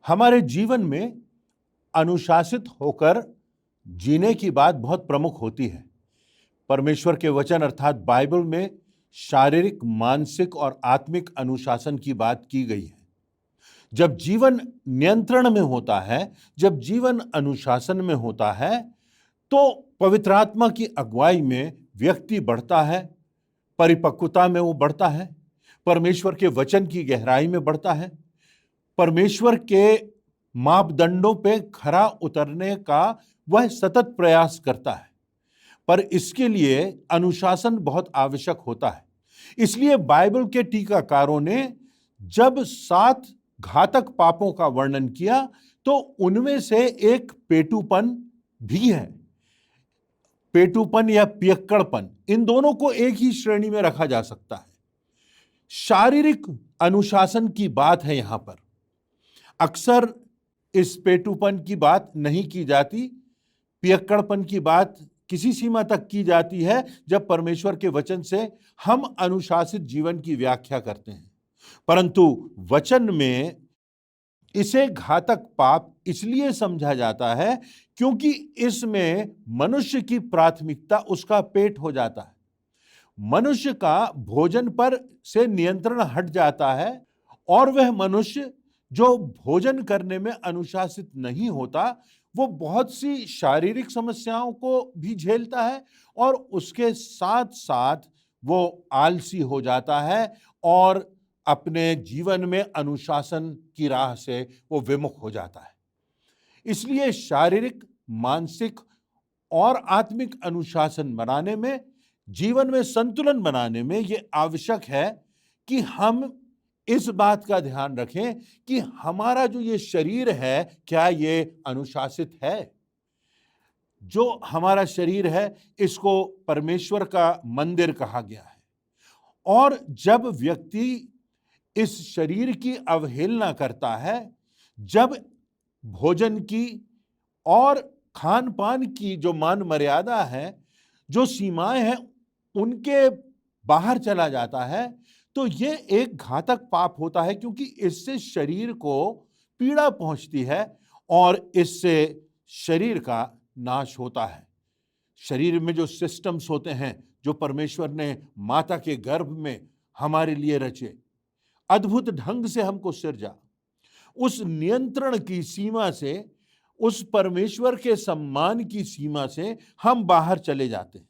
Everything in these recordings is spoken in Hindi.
हमारे जीवन में अनुशासित होकर जीने की बात बहुत प्रमुख होती है। परमेश्वर के वचन अर्थात बाइबल में शारीरिक, मानसिक और आत्मिक अनुशासन की बात की गई है। जब जीवन नियंत्रण में होता है, जब जीवन अनुशासन में होता है, तो पवित्र आत्मा की अगुवाई में व्यक्ति बढ़ता है, परिपक्वता में वो बढ़ता है, परमेश्वर के वचन की गहराई में बढ़ता है, परमेश्वर के मापदंडों पे खरा उतरने का वह सतत प्रयास करता है। पर इसके लिए अनुशासन बहुत आवश्यक होता है। इसलिए बाइबल के टीकाकारों ने जब 7 घातक पापों का वर्णन किया तो उनमें से एक पेटूपन भी है। पेटूपन या पियक्कड़पन, इन दोनों को एक ही श्रेणी में रखा जा सकता है। शारीरिक अनुशासन की बात है यहां पर। अक्सर इस पेटूपन की बात नहीं की जाती, पियक्कड़पन की बात किसी सीमा तक की जाती है जब परमेश्वर के वचन से हम अनुशासित जीवन की व्याख्या करते हैं। परंतु वचन में इसे घातक पाप इसलिए समझा जाता है क्योंकि इसमें मनुष्य की प्राथमिकता उसका पेट हो जाता है। मनुष्य का भोजन पर से नियंत्रण हट जाता है और वह मनुष्य जो भोजन करने में अनुशासित नहीं होता, वो बहुत सी शारीरिक समस्याओं को भी झेलता है और उसके साथ साथ वो आलसी हो जाता है और अपने जीवन में अनुशासन की राह से वो विमुख हो जाता है। इसलिए शारीरिक, मानसिक और आत्मिक अनुशासन बनाने में, जीवन में संतुलन बनाने में ये आवश्यक है कि हम इस बात का ध्यान रखें कि हमारा जो ये शरीर है, क्या ये अनुशासित है? जो हमारा शरीर है, इसको परमेश्वर का मंदिर कहा गया है और जब व्यक्ति इस शरीर की अवहेलना करता है, जब भोजन की और खान पान की जो मान मर्यादा है, जो सीमाएं हैं, उनके बाहर चला जाता है, तो ये एक घातक पाप होता है क्योंकि इससे शरीर को पीड़ा पहुंचती है और इससे शरीर का नाश होता है। शरीर में जो सिस्टम्स होते हैं, जो परमेश्वर ने माता के गर्भ में हमारे लिए रचे, अद्भुत ढंग से हमको सिरजा, उस नियंत्रण की सीमा से, उस परमेश्वर के सम्मान की सीमा से हम बाहर चले जाते हैं।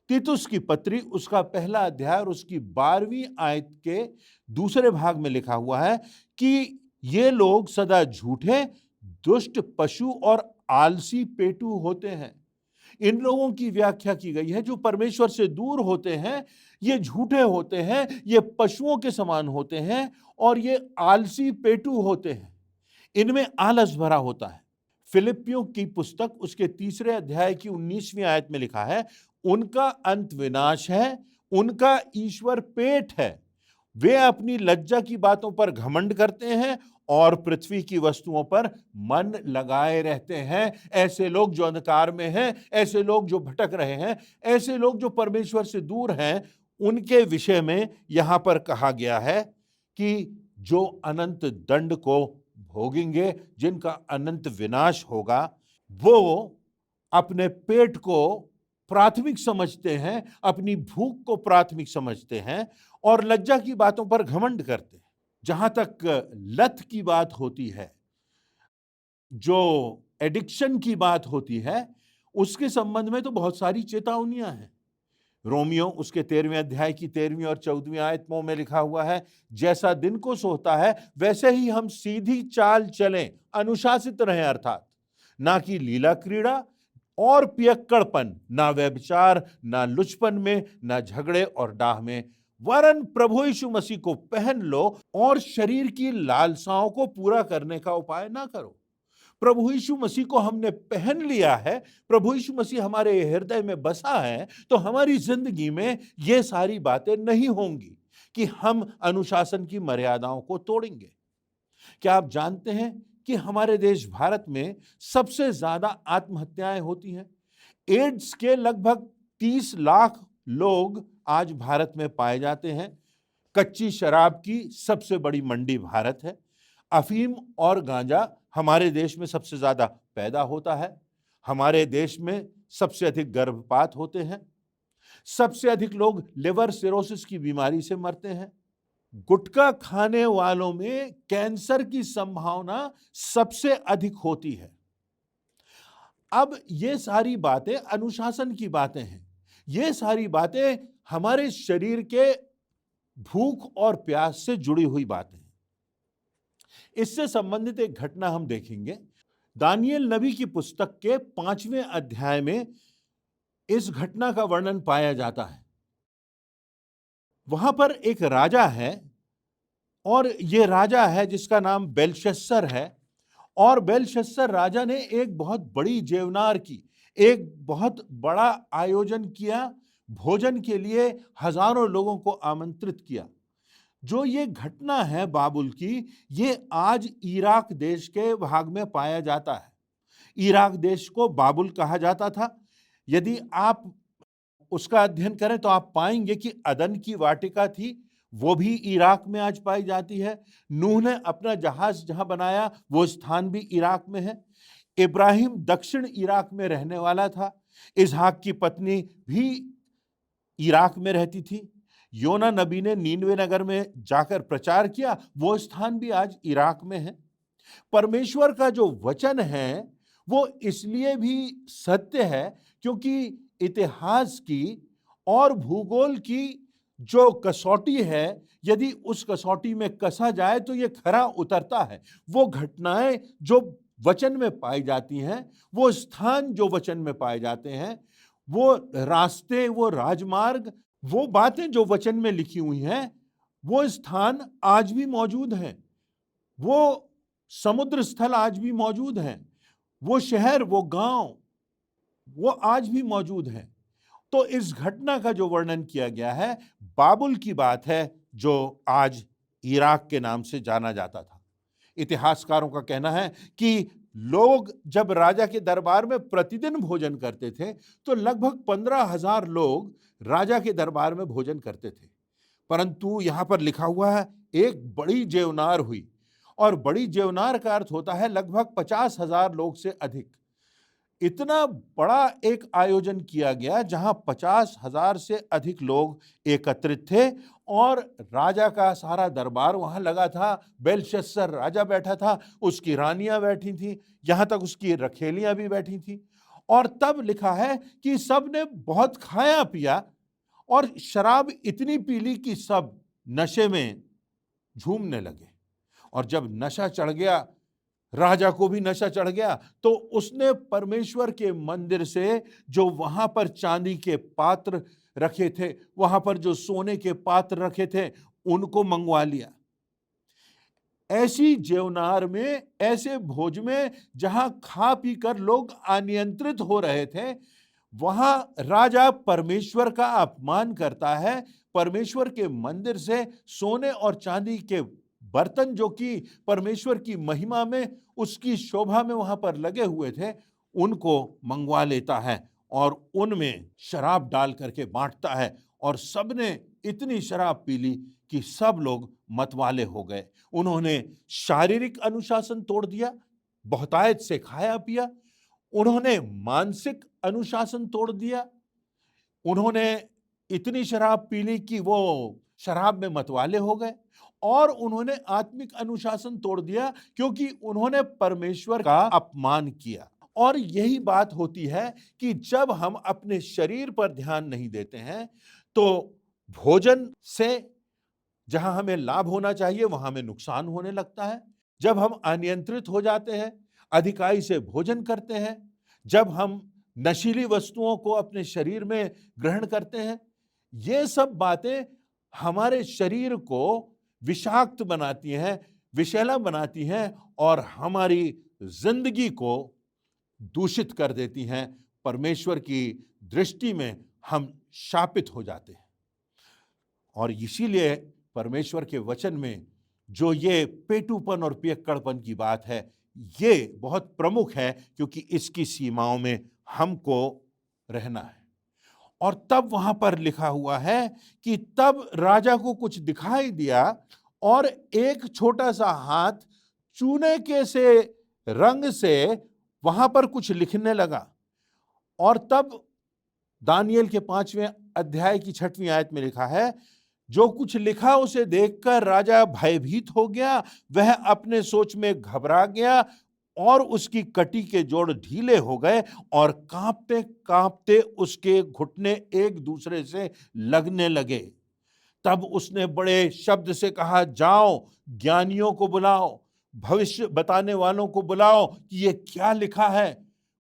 तीतुस की पत्री उसका पहला अध्याय और उसकी 12वीं आयत के दूसरे भाग में लिखा हुआ है कि ये लोग सदा झूठे, दुष्ट, पशु और आलसी पेटू होते हैं। इन लोगों की व्याख्या की गई है जो परमेश्वर से दूर होते हैं, ये झूठे होते हैं, ये पशुओं के समान होते हैं और ये आलसी पेटू होते हैं। इनमें आलस भरा होता है। फिलिपियों की पुस्तक उसके 3 अध्याय की 19वीं आयत में लिखा है, उनका अंत विनाश है, उनका ईश्वर पेट है। वे अपनी लज्जा की बातों पर घमंड करते हैं और पृथ्वी की वस्तुओं पर मन लगाए रहते हैं। ऐसे लोग जो अंधकार में हैं, ऐसे लोग जो भटक रहे हैं, ऐसे लोग जो परमेश्वर से दूर हैं, उनके विषय में यहां पर कहा गया है कि जो अनंत दंड को भोगेंगे, जिनका अनंत विनाश होगा, वो अपने पेट को प्राथमिक समझते हैं, अपनी भूख को प्राथमिक समझते हैं और लज्जा की बातों पर घमंड करते हैं। जहां तक लत की बात होती है, जो एडिक्शन की बात होती है, उसके संबंध में तो बहुत सारी चेतावनियां हैं। रोमियो उसके 13वें अध्याय की 13वीं और 14वीं आयतों में लिखा हुआ है, जैसा दिन को सोता है वैसे ही हम सीधी चाल चलें, अनुशासित रहें, अर्थात ना कि लीला क्रीड़ा और पियक्कड़पन, ना व्यभिचार, ना लुचपन में, ना झगड़े और डाह में, वरन प्रभु यीशु मसीह को पहन लो और शरीर की लालसाओं को पूरा करने का उपाय ना करो। प्रभु यीशु मसीह को हमने पहन लिया है, प्रभु यीशु मसीह हमारे हृदय में बसा है, तो हमारी जिंदगी में ये सारी बातें नहीं होंगी कि हम अनुशासन की मर्यादाओं को तोड़ेंगे। क्या आप जानते हैं कि हमारे देश भारत में सबसे ज्यादा आत्महत्याएं होती हैं? एड्स के लगभग 30 लाख लोग आज भारत में पाए जाते हैं। कच्ची शराब की सबसे बड़ी मंडी भारत है। अफीम और गांजा हमारे देश में सबसे ज्यादा पैदा होता है। हमारे देश में सबसे अधिक गर्भपात होते हैं। सबसे अधिक लोग लिवर सिरोसिस की बीमारी से मरते हैं। गुटखा खाने वालों में कैंसर की संभावना सबसे अधिक होती है। अब ये सारी बातें अनुशासन की बातें हैं। ये सारी बातें हमारे शरीर के भूख और प्यास से जुड़ी हुई बातें हैं। इससे संबंधित एक घटना हम देखेंगे। दानियल नबी की पुस्तक के 5वें अध्याय में इस घटना का वर्णन पाया जाता है। वहां पर एक राजा है और ये राजा है जिसका नाम बेलशस्सर है। और बेलशस्सर राजा ने एक बहुत बड़ी जेवनार की, एक बहुत बड़ा आयोजन किया, भोजन के लिए हजारों लोगों को आमंत्रित किया। जो ये घटना है बाबुल की, ये आज इराक देश के भाग में पाया जाता है। इराक देश को बाबुल कहा जाता था। यदि आप उसका अध्ययन करें तो आप पाएंगे कि अदन की वाटिका थी, वो भी इराक में आज पाई जाती है। नूह ने अपना जहाज जहां बनाया वो स्थान भी इराक में है। इब्राहिम दक्षिण इराक में रहने वाला था। इसहाक की पत्नी भी इराक में रहती थी। योना नबी ने नीनवे नगर में जाकर प्रचार किया, वो स्थान भी आज इराक में है। परमेश्वर का जो वचन है वो इसलिए भी सत्य है क्योंकि इतिहास की और भूगोल की जो कसौटी है, यदि उस कसौटी में कसा जाए तो ये खरा उतरता है। वो घटनाएं जो वचन में पाई जाती हैं, वो स्थान जो वचन में पाए जाते हैं, वो रास्ते, वो राजमार्ग, वो बातें जो वचन में लिखी हुई हैं, वो स्थान आज भी मौजूद हैं। वो समुद्र स्थल आज भी मौजूद हैं। वो शहर, वो गांव, वो आज भी मौजूद हैं। तो इस घटना का जो वर्णन किया गया है, बाबुल की बात है जो आज इराक के नाम से जाना जाता था। इतिहासकारों का कहना है कि लोग जब राजा के दरबार में प्रतिदिन भोजन करते थे तो लगभग 15,000 लोग राजा के दरबार में भोजन करते थे। परंतु यहां पर लिखा हुआ है एक बड़ी जेवनार हुई, और बड़ी जेवनार का अर्थ होता है लगभग 50,000 लोग से अधिक। इतना बड़ा एक आयोजन किया गया जहां 50,000 से अधिक लोग एकत्रित थे और राजा का सारा दरबार वहां लगा था। बेलशस्सर राजा बैठा था, उसकी रानियां बैठी थी, यहां तक उसकी रखेलियां भी बैठी थी। और तब लिखा है कि सब ने बहुत खाया पिया और शराब इतनी पी ली कि सब नशे में झूमने लगे। और जब नशा चढ़ गया, राजा को भी नशा चढ़ गया, तो उसने परमेश्वर के मंदिर से जो वहां पर चांदी के पात्र रखे थे, वहां पर जो सोने के पात्र रखे थे, उनको मंगवा लिया। ऐसी जेवनार में, ऐसे भोज में जहां खा पी कर लोग अनियंत्रित हो रहे थे, वहां राजा परमेश्वर का अपमान करता है। परमेश्वर के मंदिर से सोने और चांदी के बर्तन जो कि परमेश्वर की महिमा में, उसकी शोभा में वहां पर लगे हुए थे, उनको मंगवा लेता है और उनमें शराब डाल करके बांटता है। और सबने इतनी शराब पी ली कि सब लोग मतवाले हो गए। उन्होंने शारीरिक अनुशासन तोड़ दिया, बहुतायत से खाया पिया। उन्होंने मानसिक अनुशासन तोड़ दिया। उन्होंने इतनी शराब पी ली कि वो शराब में मतवाले हो गए। और उन्होंने आत्मिक अनुशासन तोड़ दिया क्योंकि उन्होंने परमेश्वर का अपमान किया। और यही बात होती है कि जब हम अपने शरीर पर ध्यान नहीं देते हैं तो भोजन से जहां हमें लाभ होना चाहिए वहां हमें नुकसान होने लगता है। जब हम अनियंत्रित हो जाते हैं, अधिकाई से भोजन करते हैं, जब हम नशीली वस्तुओं को अपने शरीर में ग्रहण करते हैं, ये सब बातें हमारे शरीर को विषाक्त बनाती हैं, विषैला बनाती हैं और हमारी जिंदगी को दूषित कर देती हैं। परमेश्वर की दृष्टि में हम शापित हो जाते हैं। और इसीलिए परमेश्वर के वचन में जो ये पेटूपन और पियक्कड़पन की बात है, ये बहुत प्रमुख है क्योंकि इसकी सीमाओं में हमको रहना है। और तब वहां पर लिखा हुआ है कि तब राजा को कुछ दिखाई दिया और एक छोटा सा हाथ चूने के से रंग से वहां पर कुछ लिखने लगा। और तब दानियेल के 5वें अध्याय की 6वीं आयत में लिखा है, जो कुछ लिखा उसे देखकर राजा भयभीत हो गया, वह अपने सोच में घबरा गया और उसकी कटी के जोड़ ढीले हो गए और कांपते कांपते उसके घुटने एक दूसरे से लगने लगे। तब उसने बड़े शब्द से कहा, जाओ ज्ञानियों को बुलाओ, भविष्य बताने वालों को बुलाओ कि ये क्या लिखा है।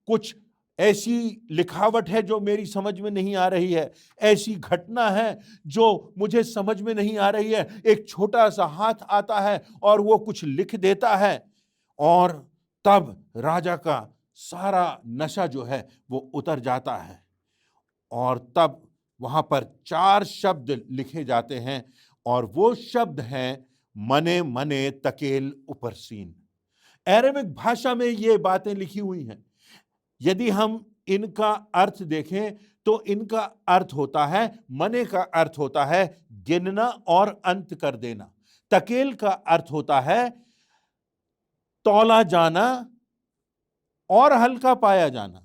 कुछ ऐसी लिखावट है जो मेरी समझ में नहीं आ रही है, ऐसी घटना है जो मुझे समझ में नहीं आ रही है। एक छोटा सा हाथ आता है और वो कुछ लिख देता है, और तब राजा का सारा नशा जो है वो उतर जाता है। और तब वहां पर 4 शब्द लिखे जाते हैं, और वो शब्द हैं मने मने तकेल उपरसीन। अरेबिक भाषा में ये बातें लिखी हुई हैं। यदि हम इनका अर्थ देखें तो इनका अर्थ होता है, मने का अर्थ होता है गिनना और अंत कर देना। तकेल का अर्थ होता है तौला जाना और हल्का पाया जाना।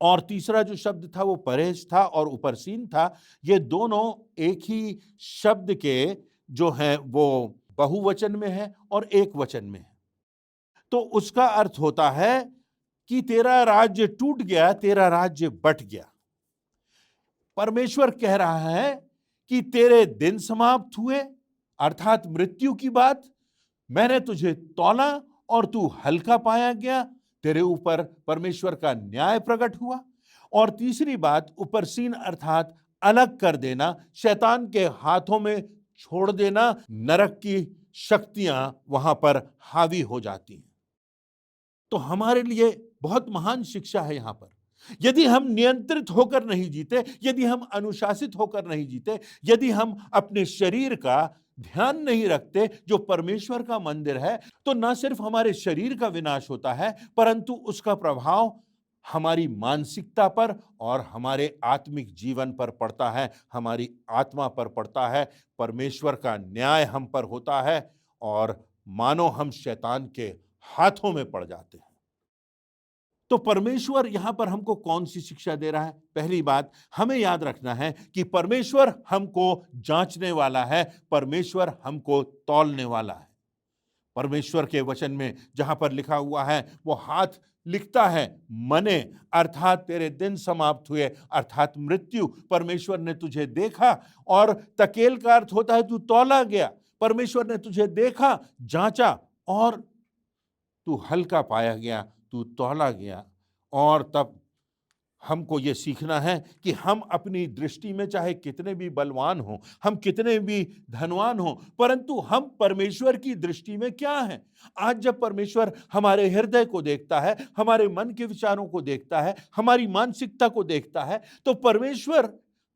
और तीसरा जो शब्द था वो परहेज था और उपरसीन था। ये दोनों एक ही शब्द के जो हैं वो बहुवचन में है और एक वचन में है। तो उसका अर्थ होता है कि तेरा राज्य टूट गया, तेरा राज्य बट गया। परमेश्वर कह रहा है कि तेरे दिन समाप्त हुए, अर्थात मृत्यु की बात। मैंने तुझे तौला और तू हल्का पाया गया, तेरे ऊपर परमेश्वर का न्याय प्रकट हुआ। और तीसरी बात उपरसीन अर्थात अलग कर देना, शैतान के हाथों में छोड़ देना, नरक की शक्तियां वहां पर हावी हो जाती हैं। तो हमारे लिए बहुत महान शिक्षा है यहां पर। यदि हम नियंत्रित होकर नहीं जीते, यदि हम अनुशासित होकर नहीं जीते, यदि हम अपने शरीर का ध्यान नहीं रखते जो परमेश्वर का मंदिर है, तो न सिर्फ हमारे शरीर का विनाश होता है, परंतु उसका प्रभाव हमारी मानसिकता पर और हमारे आत्मिक जीवन पर पड़ता है, हमारी आत्मा पर पड़ता है। परमेश्वर का न्याय हम पर होता है और मानो हम शैतान के हाथों में पड़ जाते हैं। तो परमेश्वर यहां पर हमको कौन सी शिक्षा दे रहा है? पहली बात हमें याद रखना है कि परमेश्वर हमको जांचने वाला है, परमेश्वर हमको तौलने वाला है। परमेश्वर के वचन में जहां पर लिखा हुआ है वो हाथ लिखता है मने, अर्थात तेरे दिन समाप्त हुए, अर्थात मृत्यु। परमेश्वर ने तुझे देखा। और तकेल का अर्थ होता है तू तौला गया। परमेश्वर ने तुझे देखा, जांचा और तू हल्का पाया गया, तू तौला गया। और तब हमको ये सीखना है कि हम अपनी दृष्टि में चाहे कितने भी बलवान हों, हम कितने भी धनवान हों, परंतु हम परमेश्वर की दृष्टि में क्या हैं। आज जब परमेश्वर हमारे हृदय को देखता है, हमारे मन के विचारों को देखता है, हमारी मानसिकता को देखता है, तो परमेश्वर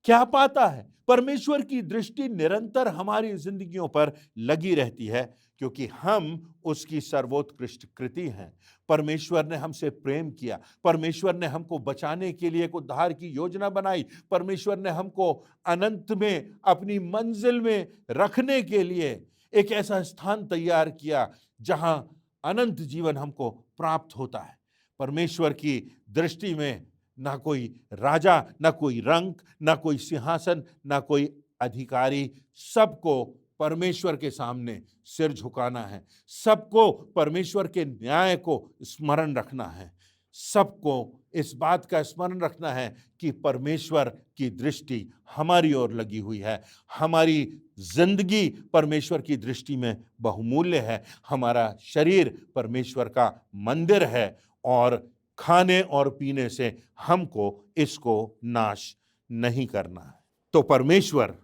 क्या पाता है? परमेश्वर की दृष्टि निरंतर हमारी जिंदगियों पर लगी रहती है, क्योंकि हम उसकी सर्वोत्कृष्ट कृति हैं। परमेश्वर ने हमसे प्रेम किया, परमेश्वर ने हमको बचाने के लिए एक उद्धार की योजना बनाई, परमेश्वर ने हमको अनंत में अपनी मंजिल में रखने के लिए एक ऐसा स्थान तैयार किया जहां अनंत जीवन हमको प्राप्त होता है। परमेश्वर की दृष्टि में ना कोई राजा, ना कोई रंक, ना कोई सिंहासन, ना कोई अधिकारी, सबको परमेश्वर के सामने सिर झुकाना है, सबको परमेश्वर के न्याय को स्मरण रखना है, सबको इस बात का स्मरण रखना है कि परमेश्वर की दृष्टि हमारी ओर लगी हुई है। हमारी जिंदगी परमेश्वर की दृष्टि में बहुमूल्य है। हमारा शरीर परमेश्वर का मंदिर है और खाने और पीने से हमको इसको नाश नहीं करना है। तो परमेश्वर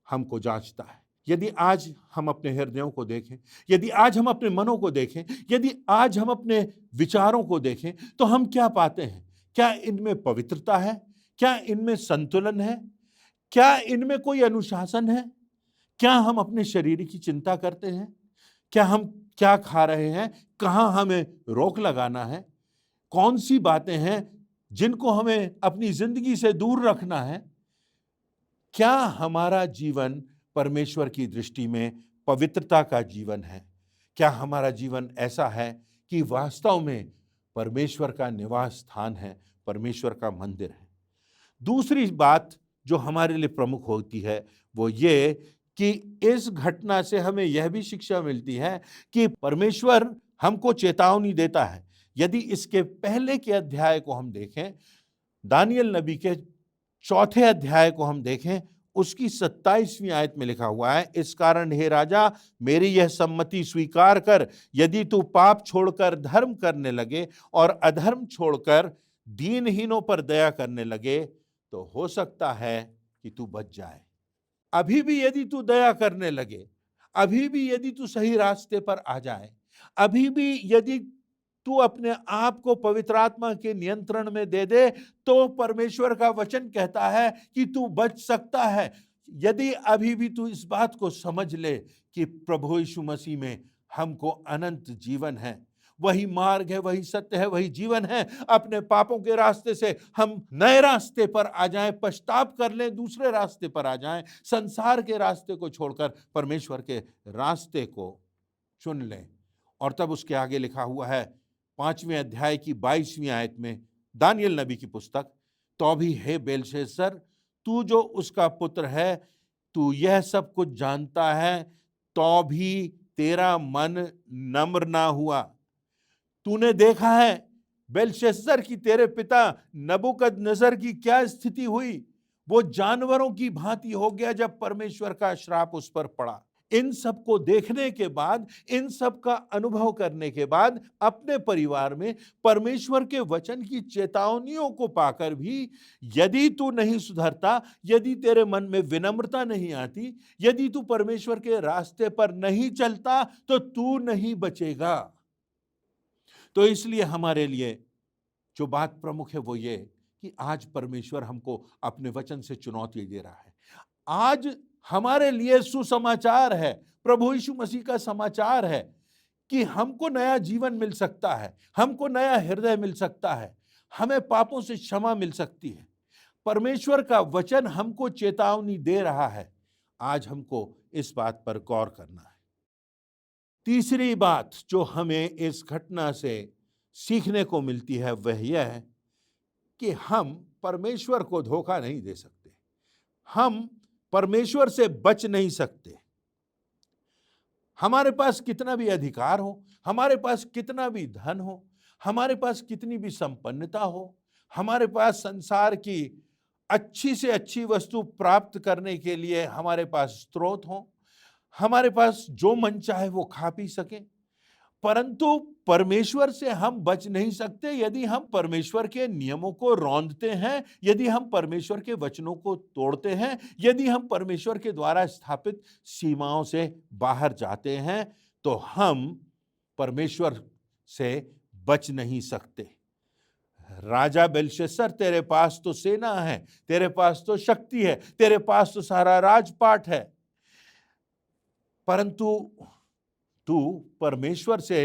हमको जांचता है। यदि आज हम अपने हृदयों को देखें, यदि आज हम अपने मनों को देखें, यदि आज हम अपने विचारों को देखें, तो हम क्या पाते हैं? क्या इनमें पवित्रता है? क्या इनमें संतुलन है? क्या इनमें कोई अनुशासन है? क्या हम अपने शरीर की चिंता करते हैं? क्या हम क्या खा रहे हैं? कहाँ हमें रोक लगाना है? कौन सी बातें हैं जिनको हमें अपनी जिंदगी से दूर रखना है? क्या हमारा जीवन परमेश्वर की दृष्टि में पवित्रता का जीवन है? क्या हमारा जीवन ऐसा है कि वास्तव में परमेश्वर का निवास स्थान है, परमेश्वर का मंदिर है? दूसरी बात जो हमारे लिए प्रमुख होती है वो ये कि इस घटना से हमें यह भी शिक्षा मिलती है कि परमेश्वर हमको चेतावनी देता है। यदि इसके पहले के अध्याय को हम देखें, दानियल नबी के 4 अध्याय को हम देखें, उसकी 27वीं आयत में लिखा हुआ है, इस कारण हे राजा, मेरी यह सम्मति स्वीकार कर, यदि तू पाप छोड़कर धर्म करने लगे और अधर्म छोड़कर दीनहीनों पर दया करने लगे तो हो सकता है कि तू बच जाए। अभी भी यदि तू दया करने लगे, अभी भी यदि तू सही रास्ते पर आ जाए, अभी भी यदि तू अपने आप को पवित्र आत्मा के नियंत्रण में दे दे, तो परमेश्वर का वचन कहता है कि तू बच सकता है। यदि अभी भी तू इस बात को समझ ले कि प्रभु यीशु मसीह में हमको अनंत जीवन है, वही मार्ग है, वही सत्य है, वही जीवन है। अपने पापों के रास्ते से हम नए रास्ते पर आ जाएं, पछताप कर लें, दूसरे रास्ते पर आ जाएं, संसार के रास्ते को छोड़कर परमेश्वर के रास्ते को चुन लें। और तब उसके आगे लिखा हुआ है 5वें अध्याय की 22वीं आयत में, दानियल नबी की पुस्तक, तो भी हे बेलशस्सर, तू जो उसका पुत्र है, तू यह सब कुछ जानता है, तो भी तेरा मन नम्र ना हुआ। तूने देखा है बेलशस्सर की तेरे पिता नबूकदनेस्सर की क्या स्थिति हुई। वो जानवरों की भांति हो गया जब परमेश्वर का श्राप उस पर पड़ा। इन सब को देखने के बाद, इन सब का अनुभव करने के बाद, अपने परिवार में परमेश्वर के वचन की चेतावनियों को पाकर भी यदि तू नहीं सुधरता, यदि तेरे मन में विनम्रता नहीं आती, यदि तू परमेश्वर के रास्ते पर नहीं चलता, तो तू नहीं बचेगा। तो इसलिए हमारे लिए जो बात प्रमुख है वो ये कि आज परमेश्वर हमको अपने वचन से चुनौती दे रहा है। आज हमारे लिए सुसमाचार है, प्रभु यीशु मसीह का समाचार है कि हमको नया जीवन मिल सकता है, हमको नया हृदय मिल सकता है, हमें पापों से क्षमा मिल सकती है। परमेश्वर का वचन हमको चेतावनी दे रहा है। आज हमको इस बात पर गौर करना है। तीसरी बात जो हमें इस घटना से सीखने को मिलती है वह यह है कि हम परमेश्वर को धोखा नहीं दे सकते, हम परमेश्वर से बच नहीं सकते। हमारे पास कितना भी अधिकार हो, हमारे पास कितना भी धन हो, हमारे पास कितनी भी संपन्नता हो, हमारे पास संसार की अच्छी से अच्छी वस्तु प्राप्त करने के लिए हमारे पास स्रोत हो, हमारे पास जो मन चाहे वो खा पी सके, परंतु परमेश्वर से हम बच नहीं सकते यदि हम परमेश्वर के नियमों को रौंदते हैं, यदि हम परमेश्वर के वचनों को तोड़ते हैं, यदि हम परमेश्वर के द्वारा स्थापित सीमाओं से बाहर जाते हैं, तो हम परमेश्वर से बच नहीं सकते। राजा बेलशस्सर, तेरे पास तो सेना है, तेरे पास तो शक्ति है, तेरे पास तो सारा राजपाट है, परंतु तू परमेश्वर से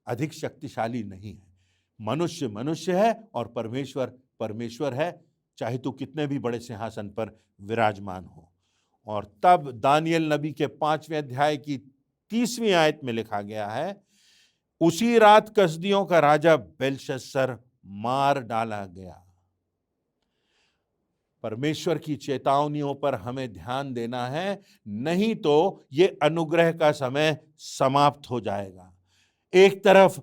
अधिक शक्तिशाली नहीं है। मनुष्य मनुष्य है और परमेश्वर परमेश्वर है, चाहे तू कितने भी बड़े सिंहासन पर विराजमान हो। और तब दानियल नबी के 5वें अध्याय की 30वीं आयत में लिखा गया है, उसी रात कसदियों का राजा बेलशस्सर मार डाला गया। परमेश्वर की चेतावनियों पर हमें ध्यान देना है, नहीं तो ये अनुग्रह का समय समाप्त हो जाएगा। एक तरफ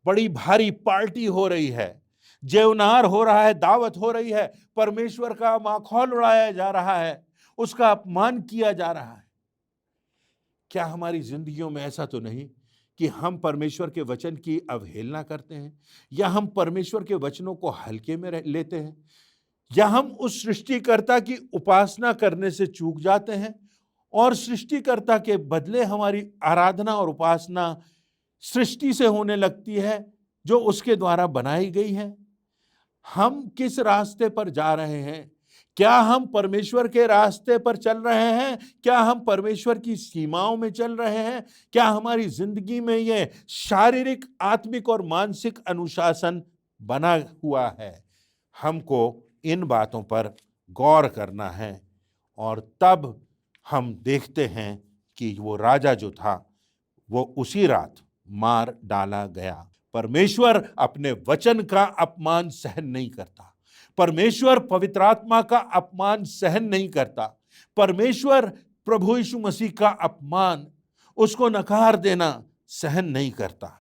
बड़ी भारी पार्टी हो रही है, जेवनार हो रहा है, दावत हो रही है, परमेश्वर का माखौल उड़ाया जा रहा है, उसका अपमान किया जा रहा है। क्या हमारी जिंदगियों में ऐसा तो नहीं कि हम परमेश्वर के वचन की अवहेलना करते हैं, या हम परमेश्वर के वचनों को हल्के में लेते हैं, या हम उस सृष्टिकर्ता की उपासना करने से चूक जाते हैं और सृष्टिकर्ता के बदले हमारी आराधना और उपासना सृष्टि से होने लगती है जो उसके द्वारा बनाई गई है। हम किस रास्ते पर जा रहे हैं? क्या हम परमेश्वर के रास्ते पर चल रहे हैं? क्या हम परमेश्वर की सीमाओं में चल रहे हैं? क्या हमारी जिंदगी में यह शारीरिक, आत्मिक और मानसिक अनुशासन बना हुआ है? हमको इन बातों पर गौर करना है। और तब हम देखते हैं कि वो राजा जो था वो उसी रात मार डाला गया। परमेश्वर अपने वचन का अपमान सहन नहीं करता। परमेश्वर पवित्र आत्मा का अपमान सहन नहीं करता। परमेश्वर प्रभु यीशु मसीह का अपमान, उसको नकार देना सहन नहीं करता।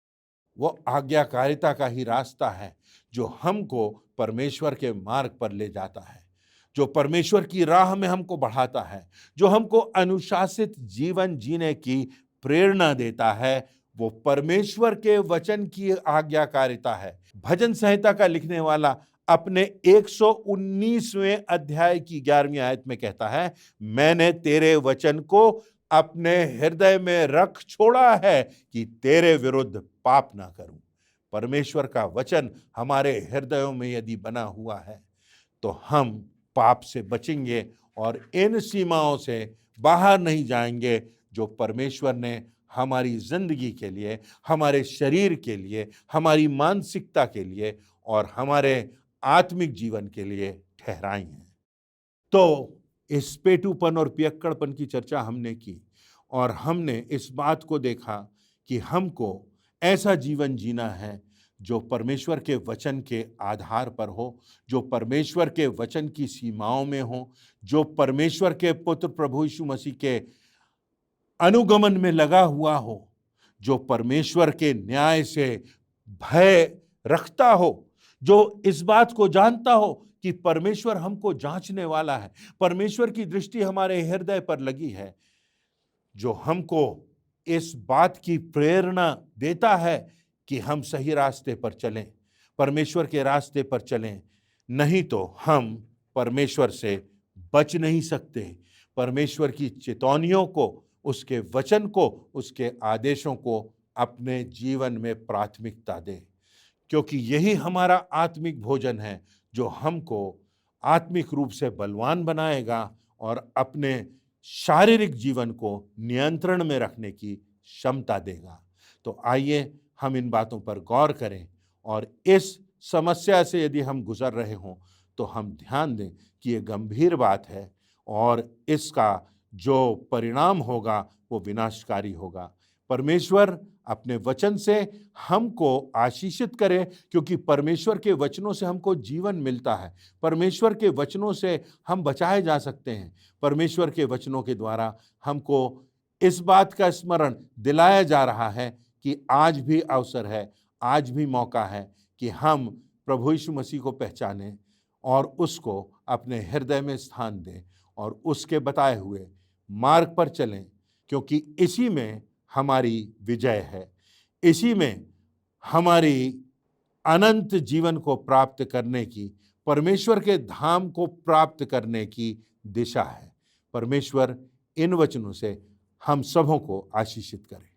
वो आज्ञाकारिता का ही रास्ता है जो हमको परमेश्वर के मार्ग पर ले जाता है, जो परमेश्वर की राह में हमको बढ़ाता है, जो हमको अनुशासित जीवन जीने की प्रेरणा देता है। वो परमेश्वर के वचन की आज्ञाकारिता है। भजन संहिता का लिखने वाला अपने 119वें अध्याय की 11वीं आयत में कहता है, मैंने तेरे वचन को अपने हृदय में रख छोड़ा है कि तेरे विरुद्ध पाप ना करूं। परमेश्वर का वचन हमारे हृदयों में यदि बना हुआ है तो हम पाप से बचेंगे और इन सीमाओं से बाहर नहीं जाएंगे जो परमेश्वर ने हमारी जिंदगी के लिए, हमारे शरीर के लिए, हमारी मानसिकता के लिए और हमारे आत्मिक जीवन के लिए ठहराई हैं। तो इस पेटूपन और पियक्कड़पन की चर्चा हमने की और हमने इस बात को देखा कि हमको ऐसा जीवन जीना है जो परमेश्वर के वचन के आधार पर हो, जो परमेश्वर के वचन की सीमाओं में हो, जो परमेश्वर के पुत्र प्रभु यीशु मसीह के अनुगमन में लगा हुआ हो, जो परमेश्वर के न्याय से भय रखता हो, जो इस बात को जानता हो कि परमेश्वर हमको जांचने वाला है, परमेश्वर की दृष्टि हमारे हृदय पर लगी है, जो हमको इस बात की प्रेरणा देता है कि हम सही रास्ते पर चलें, परमेश्वर के रास्ते पर चलें, नहीं तो हम परमेश्वर से बच नहीं सकते। परमेश्वर की चेतावनियों को, उसके वचन को, उसके आदेशों को अपने जीवन में प्राथमिकता दें, क्योंकि यही हमारा आत्मिक भोजन है जो हमको आत्मिक रूप से बलवान बनाएगा और अपने शारीरिक जीवन को नियंत्रण में रखने की क्षमता देगा। तो आइए हम इन बातों पर गौर करें और इस समस्या से यदि हम गुजर रहे हों तो हम ध्यान दें कि ये गंभीर बात है और इसका जो परिणाम होगा वो विनाशकारी होगा। परमेश्वर अपने वचन से हमको आशीषित करे, क्योंकि परमेश्वर के वचनों से हमको जीवन मिलता है। परमेश्वर के वचनों से हम बचाए जा सकते हैं। परमेश्वर के वचनों के द्वारा हमको इस बात का स्मरण दिलाया जा रहा है कि आज भी अवसर है, आज भी मौका है कि हम प्रभु यीशु मसीह को पहचानें और उसको अपने हृदय में स्थान दें और उसके बताए हुए मार्ग पर चलें, क्योंकि इसी में हमारी विजय है, इसी में हमारी अनंत जीवन को प्राप्त करने की, परमेश्वर के धाम को प्राप्त करने की दिशा है। परमेश्वर इन वचनों से हम सबों को आशीषित करे।